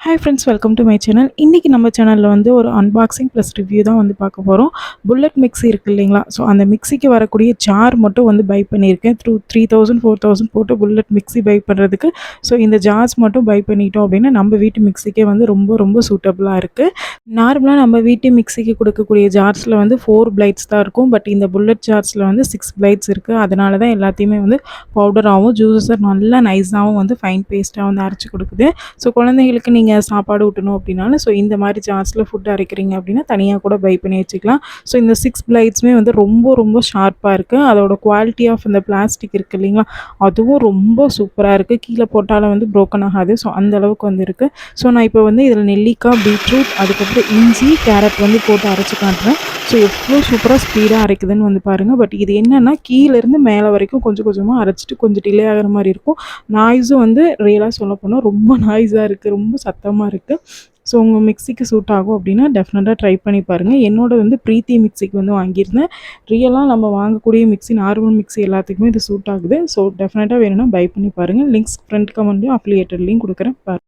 Hi friends, welcome to my channel. இன்றைக்கி நம்ம சேனலில் வந்து ஒரு அன்பாக்சிங் ப்ளஸ் ரிவ்யூ தான் வந்து பார்க்க போகிறோம். புல்லட் மிக்ஸி இருக்குது இல்லைங்களா? ஸோ அந்த மிக்ஸிக்கு வரக்கூடிய ஜார் மட்டும் வந்து பை பண்ணியிருக்கேன். 3000 4000 போட்டு புல்லட் மிக்ஸி பை பண்ணுறதுக்கு. ஸோ இந்த ஜார்ஸ் மட்டும் பை பண்ணிட்டோம் அப்படின்னா நம்ம வீட்டு மிக்ஸிக்கே வந்து ரொம்ப ரொம்ப சூட்டபுளாக இருக்குது. நார்மலாக நம்ம வீட்டு மிக்ஸிக்கு கொடுக்கக்கூடிய ஜார்ஸில் வந்து 4 பிளேட்ஸ் தான் இருக்கும். பட் இந்த புல்லட் ஜார்ஸில் வந்து 6 பிளேட்ஸ் இருக்குது. அதனால தான் எல்லாத்தையுமே வந்து பவுடராகவும் ஜூஸஸை நல்லா நைஸாகவும் வந்து ஃபைன் பேஸ்ட்டாக வந்து அரைச்சி கொடுக்குது. ஸோ குழந்தைங்களுக்கு நீங்கள் சாப்பாடு ஊட்டணும் அப்படின்னாலும் ஸோ இந்த மாதிரி ஜார்ஸில் ஃபுட் அரைக்கிறீங்க அப்படின்னா தனியாக கூட பை பண்ணி வச்சுக்கலாம். ஸோ இந்த 6 பிளேட்ஸுமே வந்து ரொம்ப ரொம்ப ஷார்ப்பாக இருக்குது. அதோட குவாலிட்டி ஆஃப் இந்த பிளாஸ்டிக் இருக்குது இல்லைங்களா, அதுவும் ரொம்ப சூப்பராக இருக்குது. கீழே போட்டாலும் வந்து ப்ரோக்கன் ஆகாது. ஸோ அந்த அளவுக்கு வந்து இருக்குது. ஸோ நான் இப்போ வந்து இதில் நெல்லிக்காய், பீட்ரூட், அதுக்கப்புறம் இஞ்சி, கேரட் வந்து போட்டு அரைச்சி காட்டுறேன். ஸோ எவ்வளோ சூப்பராக ஸ்பீடாக அரைக்குதுன்னு வந்து பாருங்கள். பட் இது என்னென்னா கீழேருந்து மேலே வரைக்கும் கொஞ்சம் கொஞ்சமாக அரைச்சிட்டு கொஞ்சம் டிலே ஆகிற மாதிரி இருக்கும். நாய்ஸும் வந்து ரியலாக சொல்ல போனால் ரொம்ப நாய்ஸாக இருக்குது, ரொம்ப சத்தமாக இருக்குது. ஸோ உங்கள் மிக்ஸிக்கு சூட் ஆகும் அப்படின்னா டெஃபினட்டாக ட்ரை பண்ணி பாருங்கள். என்னோட வந்து ப்ரீத்தி மிக்ஸிக்கு வந்து வாங்கியிருந்தேன். ரியலாக நம்ம வாங்கக்கூடிய மிக்ஸி, நார்மல் மிக்ஸி எல்லாத்துக்குமே இது சூட் ஆகுது. ஸோ டெஃபினட்டாக வேணும்னா பை பண்ணி பாருங்கள். லிங்க்ஸ் ஃப்ரண்ட் கமெண்ட்லையும் அஃபிலியேட்டட்லையும் கொடுக்குறேன் பாருங்கள்.